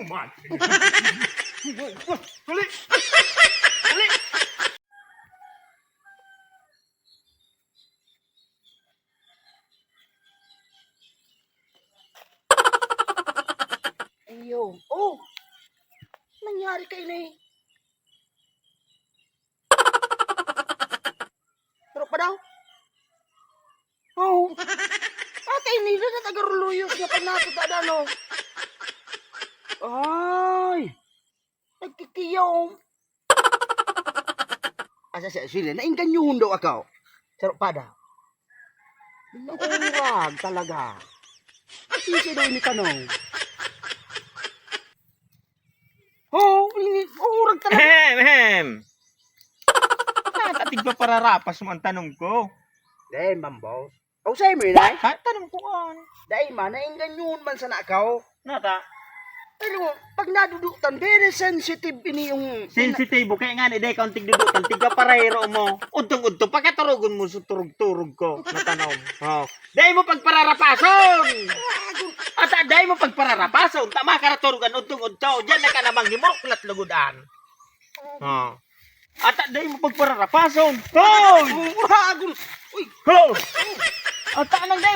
Human. Dali! Dali! Ayo. Oh! Nangyari kay na eh. Pero pa daw? Oh. Atay nila na tagaruluyos na panato ta no. Ay! Nagkikiyom. Asa siya sila, naingganyuhon daw ako. Pero pa daw? Naurag talaga. Kasi daw ni tanong. Oh, ini urag talaga. Ahem! Tatig pa pararapas mo ang tanong ko. Dahil mambaw. O sa'yo mo yun ay? Ha? Tanong ko an. Dahil man, naingganyuhon man sa nakaw. Nata? Pero pag nadudutan, very sensitive ini yung... Sensitibo kaya nga ni day kaunting dudutan tiga parayro mo. Untong-untong pagkaturugon mo sa turug-turug ko na tanong. Oh. Day mo pagpararapason. At day mo pagpararapason tama ka turugan untong-untong. Diyan na ka namang himoklat lugudan. Oh. At day mo pagpararapason. Hoy! Uragol! Uy! Hoy! At anong day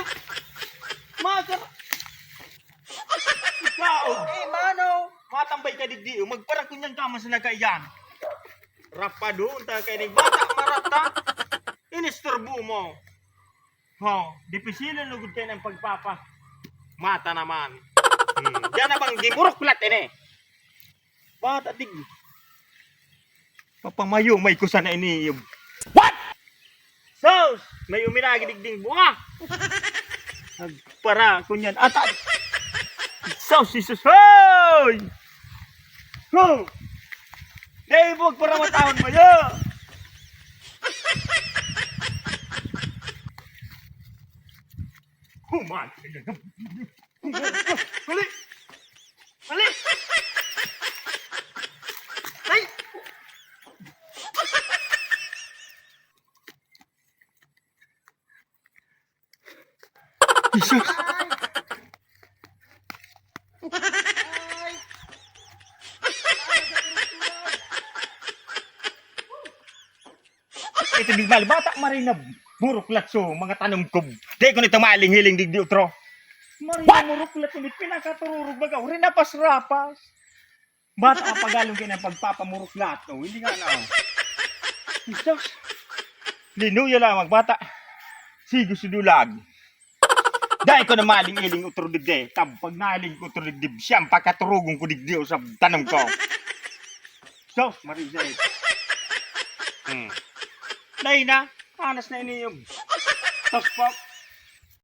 makar ikaw! Eh, mano! Matambay ka digdi, magparang kunyang kama sa nagkaiyan. Rapa doon, tayo kayo ng bata, marata. Inisturbo mo. Di pisilan lugod kayo ng pagpapa. Mata naman. Diyan na bang gimurok plat ini. Bata dig. Papamayo, may kusa na ini. What? Sos! May uminagi digding bunga. Para kunyan. Sos, Jesus, hoy! Ho! Dahil huwag para matahon mo yun! Human! Mali! Mali! Ay! Jesus! Ito di bali bata marina buruklat so mga tanong ko. Di ko nito maling-hiling digdi utro. Marina buruklat ni pinakatururog baga uri na pasrapas. Bata pagalong kay ng pagpapamuruklat no, hindi nga na. Jesus. Linuya lang magbata. Sigo sudulag. Dahil ko na maling-hiling utro digdi. Pag naling ko utro digdi siyang pagkaturugong ko digdi sa tanong ko. So, Marisa. Dahil na, panas na ini yung top pop.